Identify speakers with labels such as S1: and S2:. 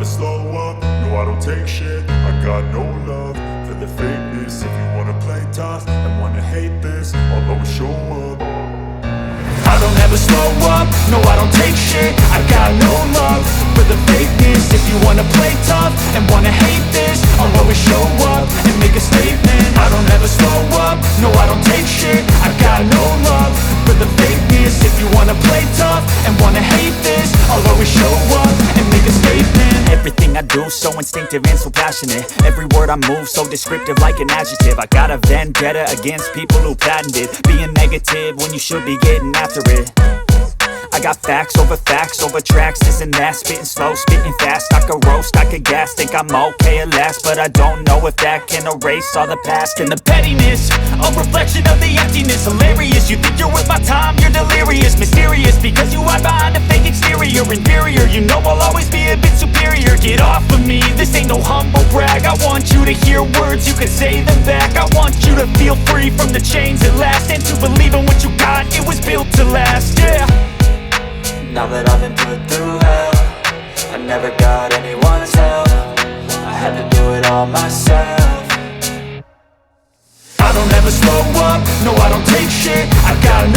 S1: slow up, no I don't take shit. I got no love for the fakeness. If you wanna play tough and wanna hate this, I'll always show up. I don't ever slow up, no I don't take shit. I got no love for the fakeness. If you wanna play tough and wanna hate this, I'll always show up and make a statement. I don't ever slow up, no I don't take shit. I got no love for the fakeness. If you wanna play tough and wanna hate this, I'll always show up and make a statement.
S2: Everything I do so instinctive and so passionate. Every word I move so descriptive like an adjective. I got a vendetta against people who patented being negative when you should be getting after it. I got facts over tracks, this and that. Spitting slow, spitting fast, I could roast, I could gas. Think I'm okay at last, but I don't know if that can erase all the past. And the pettiness, a reflection of the emptiness. Hilarious, you think you're worth my time, you're delirious. Mysterious, because you hide behind a fake exterior. Inferior, you know I'll always be a bit superior. Get off of me, this ain't no humble brag. I want you to hear words, you can say them back. I want you to feel free from the chains at last, and to believe in what you got, it was built to last, yeah.
S3: Now that I've been put through hell, I never got anyone's help. I had to do it all myself.
S1: I don't ever slow up, no I don't take shit. I got no